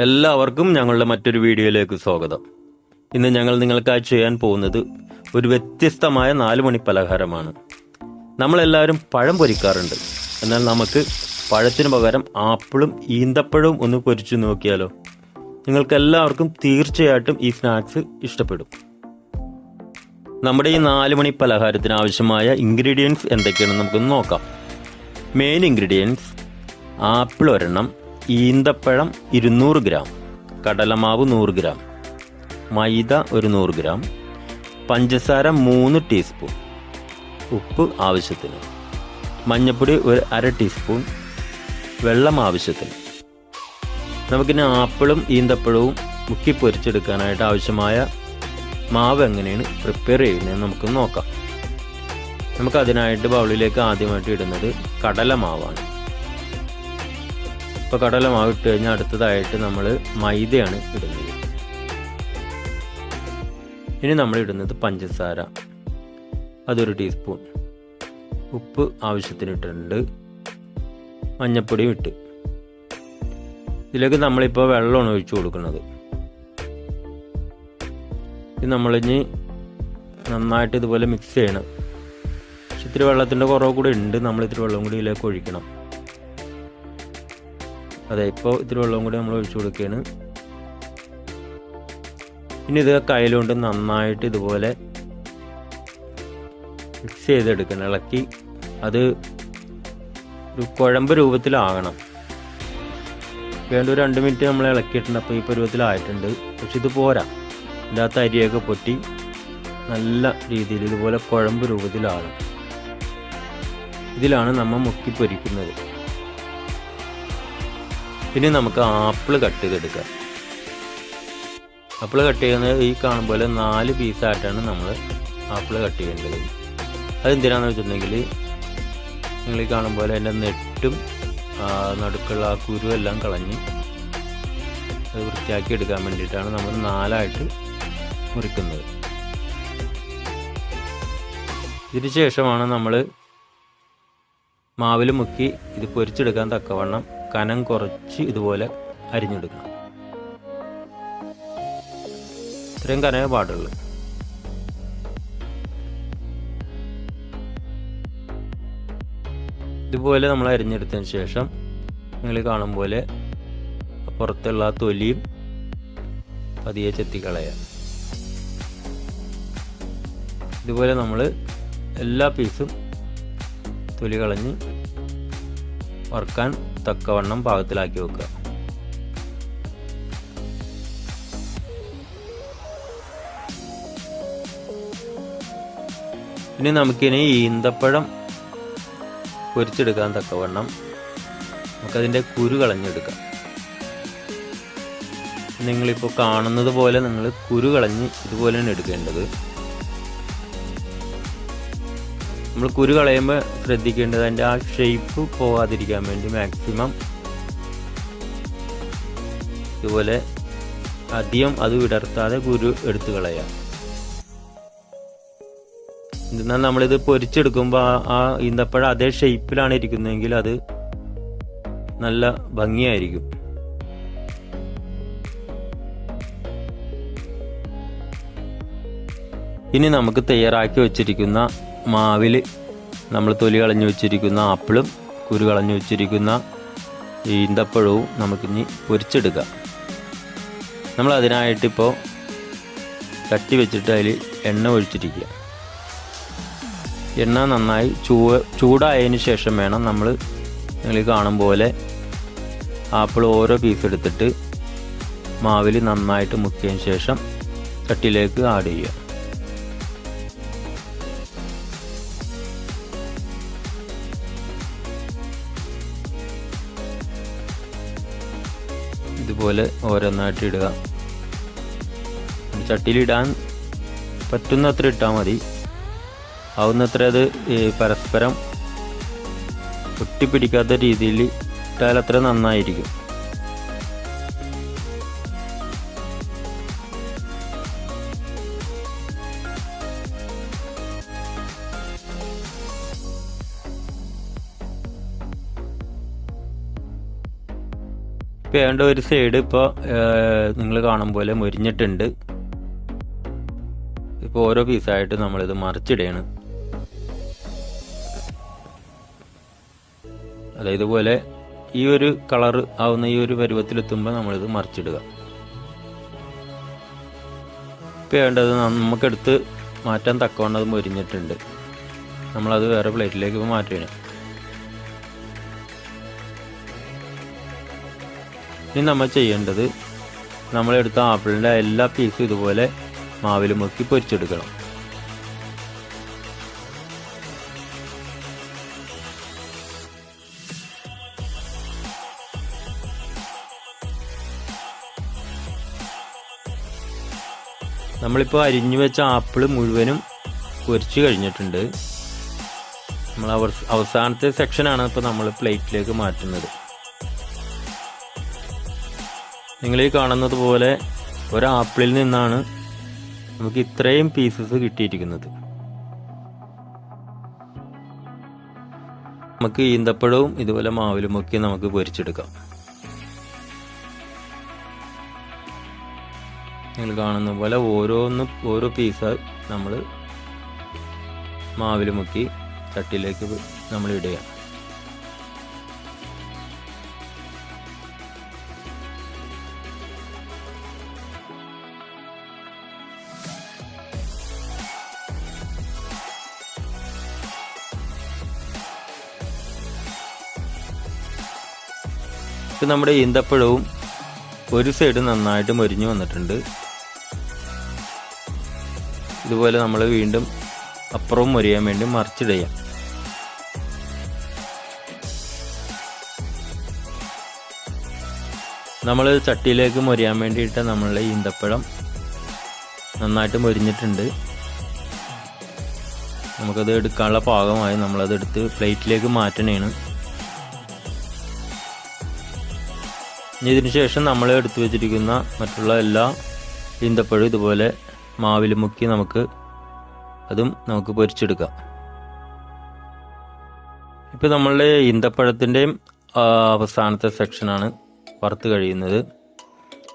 എല്ലാവർക്കും ഞങ്ങളുടെ മറ്റൊരു വീഡിയോയിലേക്ക് സ്വാഗതം. ഇന്ന് ഞങ്ങൾ നിങ്ങൾക്കായി ചെയ്യാൻ പോകുന്നത് ഒരു വ്യത്യസ്തമായ 4 മണി പലഹാരമാണ്. നമ്മളെല്ലാവരും പഴം പൊരിക്കാറുണ്ട്. എന്നാൽ നമുക്ക് പഴത്തിന് പകരം ആപ്പിളും ഈന്തപ്പഴവും ഒന്ന് പൊരിച്ചു നോക്കിയാലോ? നിങ്ങൾക്ക് എല്ലാവർക്കും തീർച്ചയായിട്ടും ഈ സ്നാക്സ് ഇഷ്ടപ്പെടും. നമ്മുടെ ഈ 4 മണി പലഹാരത്തിന് ആവശ്യമായ ഇൻഗ്രീഡിയൻസ് എന്തൊക്കെയാണെന്ന് നമുക്കൊന്ന് നോക്കാം. മെയിൻ ഇൻഗ്രീഡിയൻസ്: ആപ്പിൾ ഒരെണ്ണം, ഈന്തപ്പഴം 200 ഗ്രാം, കടലമാവ് 100 ഗ്രാം, മൈദ ഒരു 100 ഗ്രാം, പഞ്ചസാര 3 ടീസ്പൂൺ, ഉപ്പ് ആവശ്യത്തിന്, മഞ്ഞൾപ്പൊടി ഒരു 1/2 ടീസ്പൂൺ, വെള്ളം ആവശ്യത്തിന്. നമുക്കിനി ആപ്പിളും ഈന്തപ്പഴവും മുക്കി പൊരിച്ചെടുക്കാനായിട്ട് ആവശ്യമായ മാവ് എങ്ങനെയാണ് പ്രിപ്പയർ ചെയ്യുന്നതെന്ന് നമുക്ക് നോക്കാം. നമുക്കതിനായിട്ട് ബൗളിലേക്ക് ആദ്യമായിട്ട് ഇടുന്നത് കടലമാവാണ്. ഇപ്പോൾ കടലമാവ് ഇട്ട് കഴിഞ്ഞാൽ അടുത്തതായിട്ട് നമ്മൾ മൈദയാണ് ഇടുന്നത്. ഇനി നമ്മൾ ഇടുന്നത് പഞ്ചസാര, അതൊരു ടീസ്പൂൺ, ഉപ്പ് ആവശ്യത്തിന് ഇട്ടിട്ടുണ്ട്, മഞ്ഞൾപ്പൊടിയും ഇട്ട്. ഇതിലേക്ക് നമ്മളിപ്പോൾ വെള്ളമാണ് ഒഴിച്ചു കൊടുക്കുന്നത്. ഇത് നമ്മളിനി നന്നായിട്ട് ഇതുപോലെ മിക്സ് ചെയ്യണം. പക്ഷെ ഇത്തിരി വെള്ളത്തിൻ്റെ കുറവ് കൂടി ഉണ്ട്, നമ്മളിത്തിരി വെള്ളം കൂടി ഇതിലേക്ക് ഒഴിക്കണം. അതെ, ഇപ്പോൾ ഇത്തിരി വെള്ളം കൂടി നമ്മൾ ഒഴിച്ചു കൊടുക്കുകയാണ്. ഇനി ഇത് കയ്യിലുകൊണ്ട് നന്നായിട്ട് ഇതുപോലെ മിക്സ് ചെയ്തെടുക്കണം, ഇളക്കി. അത് ഒരു കുഴമ്പ് രൂപത്തിലാകണം. വേണ്ട ഒരു 2 മിനിറ്റ് നമ്മൾ ഇളക്കിയിട്ടുണ്ട്. അപ്പോൾ ഈ പരുവത്തിലായിട്ടുണ്ട്. പക്ഷെ ഇത് പോരാ, ഇതിൻ്റെ അകത്ത് അരിയൊക്കെ പൊട്ടി നല്ല രീതിയിൽ ഇതുപോലെ കുഴമ്പ് രൂപത്തിലാകണം. ഇതിലാണ് നമ്മൾ മുക്കി പൊരിക്കുന്നത്. ഇനി നമുക്ക് ആപ്പിൾ കട്ട് ചെയ്തെടുക്കാം. ആപ്പിൾ കട്ട് ചെയ്യുന്നത് ഈ കാണും പോലെ 4 പീസായിട്ടാണ് നമ്മൾ ആപ്പിൾ കട്ട് ചെയ്യേണ്ടത്. അതെന്തിനാണെന്ന് വെച്ചിട്ടുണ്ടെങ്കിൽ നിങ്ങൾ ഈ കാണും പോലെ അതിൻ്റെ നെട്ടും നടുക്കുള്ള ആ കുരുവെല്ലാം കളഞ്ഞ് അത് വൃത്തിയാക്കി എടുക്കാൻ വേണ്ടിയിട്ടാണ് നമ്മൾ 4ആയിട്ട് മുറിക്കുന്നത്. ഇതിന് ശേഷമാണ് നമ്മൾ മാവിൽ മുക്കി ഇത് പൊരിച്ചെടുക്കാൻ തക്കവണ്ണം കനം കുറച്ച് ഇതുപോലെ അരിഞ്ഞെടുക്കണം. ഇത്രയും കനമേ പാടുള്ളൂ. ഇതുപോലെ നമ്മൾ അരിഞ്ഞെടുത്തതിന് ശേഷം നിങ്ങൾ കാണും പോലെ പുറത്തുള്ള ആ തൊലിയും പതിയെ ചെത്തിക്കളയാം. ഇതുപോലെ നമ്മൾ എല്ലാ പീസും തൊലി കളഞ്ഞ് വറുക്കാൻ തക്കവണ്ണം പാകത്തിലാക്കി വെക്കുക. ഇനി നമുക്കിനി ഈന്തപ്പഴം പൊരിച്ചെടുക്കാൻ തക്കവണ്ണം നമുക്കതിൻ്റെ കുരു കളഞ്ഞെടുക്കാം. നിങ്ങളിപ്പോൾ കാണുന്നത് പോലെ നിങ്ങൾ കുരു കളഞ്ഞ് ഇതുപോലെയാണ് എടുക്കേണ്ടത്. നമ്മൾ കുരു കളയുമ്പോൾ ശ്രദ്ധിക്കേണ്ടത് അതിൻ്റെ ആ ഷേപ്പ് പോകാതിരിക്കാൻ വേണ്ടി മാക്സിമം ഇതുപോലെ അധികം അത് വിടർത്താതെ കുരു എടുത്ത് കളയാം. എന്നാൽ നമ്മളിത് പൊരിച്ചെടുക്കുമ്പോൾ ആ ഈന്തപ്പഴം അതേ ഷേപ്പിലാണ് ഇരിക്കുന്നതെങ്കിൽ അത് നല്ല ഭംഗിയായിരിക്കും. ഇനി നമുക്ക് തയ്യാറാക്കി വെച്ചിരിക്കുന്ന മാവിൽ നമ്മൾ തൊലി കളഞ്ഞു വെച്ചിരിക്കുന്ന ആപ്പിളും കുരു കളഞ്ഞു വെച്ചിരിക്കുന്ന ഈന്തപ്പഴവും നമുക്കിനി പൊരിച്ചെടുക്കാം. നമ്മൾ അതിനായിട്ടിപ്പോൾ ചട്ടി വെച്ചിട്ട് അതിൽ എണ്ണ ഒഴിച്ചിരിക്കുക. എണ്ണ നന്നായി ചൂടായതിന് ശേഷം വേണം നിങ്ങൾ കാണും പോലെ ആപ്പിൾ ഓരോ പീസ് എടുത്തിട്ട് മാവിൽ നന്നായിട്ട് മുക്കിയതിന് ശേഷം ചട്ടിയിലേക്ക് ആഡ് ചെയ്യുക. ഇതുപോലെ ഓരോന്നായിട്ട് ഇടുക. ചട്ടിയിലിടാൻ പറ്റുന്നത്ര ഇട്ടാൽ മതി. ആവുന്നത്ര അത് പരസ്പരം ഒട്ടിപ്പിടിക്കാത്ത രീതിയിൽ ഇട്ടാൽ അത്ര നന്നായിരിക്കും. ഇപ്പോൾ വേണ്ട ഒരു സൈഡ് ഇപ്പോൾ നിങ്ങൾ കാണും പോലെ മൊരിഞ്ഞിട്ടുണ്ട്. ഇപ്പോൾ ഓരോ പീസായിട്ട് നമ്മളിത് മറിച്ചിടുകയാണ്. അതായത് ഇതുപോലെ ഈ ഒരു കളർ ആവുന്ന ഈ ഒരു പരുവത്തിലെത്തുമ്പോൾ നമ്മളിത് മറിച്ചിടുക. ഇപ്പോൾ വേണ്ടത് നമുക്കെടുത്ത് മാറ്റാൻ തക്കവണ്ണം അത് മൊരിഞ്ഞിട്ടുണ്ട്. നമ്മളത് വേറെ പ്ലേറ്റിലേക്ക് മാറ്റുകയാണ്. ഇനി നമ്മൾ ചെയ്യേണ്ടത് നമ്മളെടുത്ത ആപ്പിളിൻ്റെ എല്ലാ പീസും ഇതുപോലെ മാവിൽ മുക്കി പൊരിച്ചെടുക്കണം. നമ്മളിപ്പോൾ അരിഞ്ഞു വെച്ച ആപ്പിൾ മുഴുവനും പൊരിച്ച് കഴിഞ്ഞിട്ടുണ്ട്. നമ്മൾ അവസാനത്തെ സെക്ഷനാണ് ഇപ്പോൾ നമ്മൾ പ്ലേറ്റിലേക്ക് മാറ്റുന്നത്. നിങ്ങൾ ഈ കാണുന്നത് പോലെ ഒരാപ്പിളിൽ നിന്നാണ് നമുക്ക് ഇത്രയും പീസസ് കിട്ടിയിരിക്കുന്നത്. നമുക്ക് ഈന്തപ്പഴവും ഇതുപോലെ മാവിലും ഒക്കെ നമുക്ക് പൊരിച്ചെടുക്കാം. നിങ്ങൾ കാണുന്ന പോലെ ഓരോ പീസ് നമ്മൾ മാവിൽ മുക്കി ചട്ടിയിലേക്ക് നമ്മൾ ഇടുക. ഇപ്പം നമ്മുടെ ഈന്തപ്പഴവും ഒരു സൈഡ് നന്നായിട്ട് മൊരിഞ്ഞു വന്നിട്ടുണ്ട്. ഇതുപോലെ നമ്മൾ വീണ്ടും അപ്പുറവും മൊരിയാൻ വേണ്ടി മറിച്ചിടുക. നമ്മൾ ചട്ടിയിലേക്ക് മൊരിയാൻ വേണ്ടിയിട്ട് നമ്മളുടെ ഈന്തപ്പഴം നന്നായിട്ട് മൊരിഞ്ഞിട്ടുണ്ട്. നമുക്കത് എടുക്കാനുള്ള പാകമായി നമ്മളതെടുത്ത് പ്ലേറ്റിലേക്ക് മാറ്റണേണ്. ഇനി ഇതിന് ശേഷം നമ്മൾ എടുത്തു വെച്ചിരിക്കുന്ന മറ്റുള്ള എല്ലാ ഈന്തപ്പഴവും ഇതുപോലെ മാവിൽ മുക്കി നമുക്ക് പൊരിച്ചെടുക്കാം. ഇപ്പം നമ്മളുടെ ഈന്തപ്പഴത്തിൻ്റെയും അവസാനത്തെ സെക്ഷനാണ് വറുത്ത് കഴിയുന്നത്.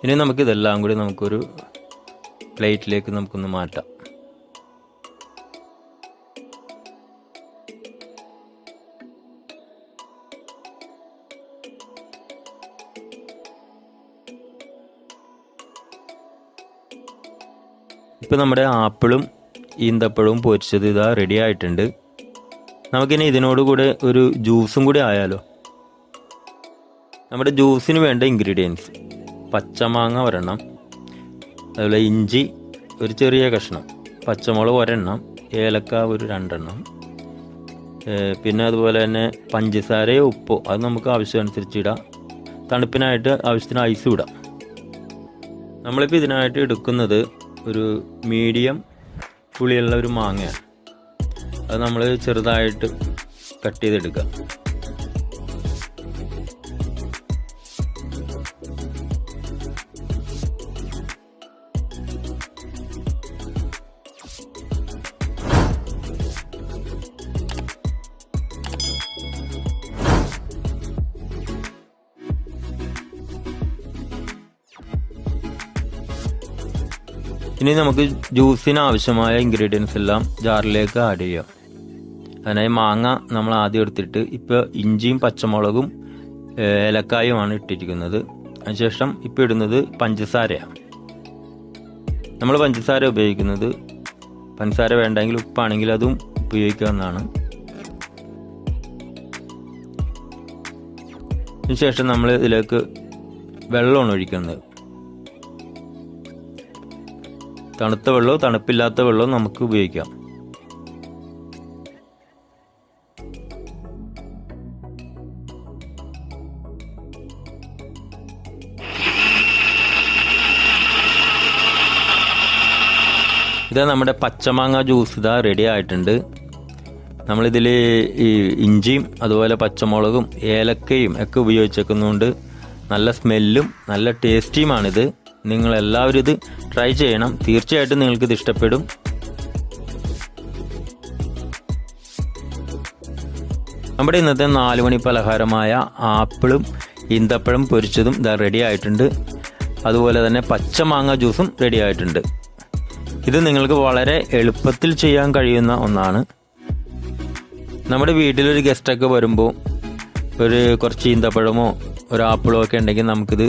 ഇനി നമുക്കിതെല്ലാം കൂടി നമുക്കൊരു പ്ലേറ്റിലേക്ക് നമുക്കൊന്ന് മാറ്റാം. ഇപ്പം നമ്മുടെ ആപ്പിളും ഈന്തപ്പഴവും പൊരിച്ചത് ഇതാ റെഡി ആയിട്ടുണ്ട്. നമുക്കിനി ഇതിനോട് കൂടെ ഒരു ജ്യൂസും കൂടി ആയാലോ. നമ്മുടെ ജ്യൂസിന് വേണ്ട ഇൻഗ്രീഡിയൻസ്: പച്ചമാങ്ങ ഒരെണ്ണം, അതുപോലെ ഇഞ്ചി ഒരു ചെറിയ കഷ്ണം, പച്ചമുളക് ഒരെണ്ണം, ഏലക്ക ഒരു 2 എണ്ണം, പിന്നെ അതുപോലെ തന്നെ പഞ്ചസാരയോ ഉപ്പോ അത് നമുക്ക് ആവശ്യമനുസരിച്ച് ഇടാം. തണുപ്പിനായിട്ട് ആവശ്യത്തിന് ഐസും ഇടാം. നമ്മളിപ്പോൾ ഇതിനായിട്ട് എടുക്കുന്നത് ഒരു മീഡിയം പുളിയുള്ള ഒരു മാങ്ങയാണ്. അത് നമ്മൾ ചെറുതായിട്ട് കട്ട് ചെയ്തെടുക്കുക. ഇനി നമുക്ക് ജ്യൂസിന് ആവശ്യമായ ഇൻഗ്രീഡിയൻസ് എല്ലാം ജാറിലേക്ക് ആഡ് ചെയ്യാം. അതിനായി മാങ്ങ നമ്മൾ ആദ്യം എടുത്തിട്ട് ഇപ്പോൾ ഇഞ്ചിയും പച്ചമുളകും ഏലക്കായുമാണ് ഇട്ടിരിക്കുന്നത്. അതിനുശേഷം ഇപ്പോൾ ഇടുന്നത് പഞ്ചസാരയാണ്. നമ്മൾ പഞ്ചസാര ഉപയോഗിക്കുന്നത്, പഞ്ചസാര വേണ്ടെങ്കിൽ ഉപ്പാണെങ്കിൽ അതും ഉപയോഗിക്കാവുന്നതാണ്. അതിനുശേഷം നമ്മൾ ഇതിലേക്ക് വെള്ളമാണ് ഒഴിക്കുന്നത്. തണുത്ത വെള്ളവും തണുപ്പില്ലാത്ത വെള്ളവും നമുക്ക് ഉപയോഗിക്കാം. ഇതാ നമ്മുടെ പച്ചമാങ്ങ ജ്യൂസ് ഇതാ റെഡി ആയിട്ടുണ്ട്. നമ്മളിതിൽ ഈ ഇഞ്ചിയും അതുപോലെ പച്ചമുളകും ഏലക്കയും ഒക്കെ ഉപയോഗിച്ചേക്കുന്നതുകൊണ്ട് നല്ല സ്മെല്ലും നല്ല ടേസ്റ്റിയുമാണിത്. നിങ്ങളെല്ലാവരും ഇത് ട്രൈ ചെയ്യണം. തീർച്ചയായിട്ടും നിങ്ങൾക്കിത് ഇഷ്ടപ്പെടും. നമ്മുടെ ഇന്നത്തെ 4 മണി പലഹാരമായ ആപ്പിളും ഈന്തപ്പഴം പൊരിച്ചതും ഇതാ റെഡി ആയിട്ടുണ്ട്. അതുപോലെ തന്നെ പച്ചമാങ്ങ ജ്യൂസും റെഡി ആയിട്ടുണ്ട്. ഇത് നിങ്ങൾക്ക് വളരെ എളുപ്പത്തിൽ ചെയ്യാൻ കഴിയുന്ന ഒന്നാണ്. നമ്മുടെ വീട്ടിലൊരു ഗസ്റ്റൊക്കെ വരുമ്പോൾ കുറച്ച് ഈന്തപ്പഴമോ ഒരു ആപ്പിളോ ഒക്കെ ഉണ്ടെങ്കിൽ നമുക്കിത്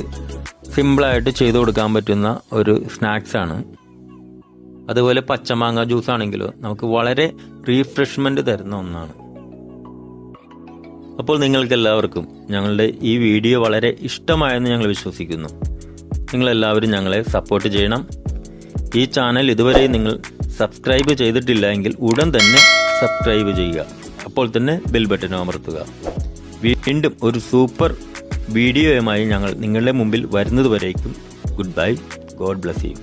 സിമ്പിളായിട്ട് ചെയ്തു കൊടുക്കാൻ പറ്റുന്ന ഒരു സ്നാക്സാണ്. അതുപോലെ പച്ചമാങ്ങ ജ്യൂസ് ആണെങ്കിലോ നമുക്ക് വളരെ റീഫ്രഷ്മെന്റ് തരുന്ന ഒന്നാണ്. അപ്പോൾ നിങ്ങൾക്ക് എല്ലാവർക്കും ഞങ്ങളുടെ ഈ വീഡിയോ വളരെ ഇഷ്ടമായെന്ന് ഞങ്ങൾ വിശ്വസിക്കുന്നു. നിങ്ങളെല്ലാവരും ഞങ്ങളെ സപ്പോർട്ട് ചെയ്യണം. ഈ ചാനൽ ഇതുവരെ നിങ്ങൾ സബ്സ്ക്രൈബ് ചെയ്തിട്ടില്ല എങ്കിൽ ഉടൻ തന്നെ സബ്സ്ക്രൈബ് ചെയ്യുക. അപ്പോൾ തന്നെ ബെൽ ബട്ടൺ അമർത്തുക. വീണ്ടും ഒരു സൂപ്പർ വീഡിയോയുമായി ഞങ്ങൾ നിങ്ങളുടെ മുമ്പിൽ വരുന്നതുവരേക്കും goodbye. God bless U.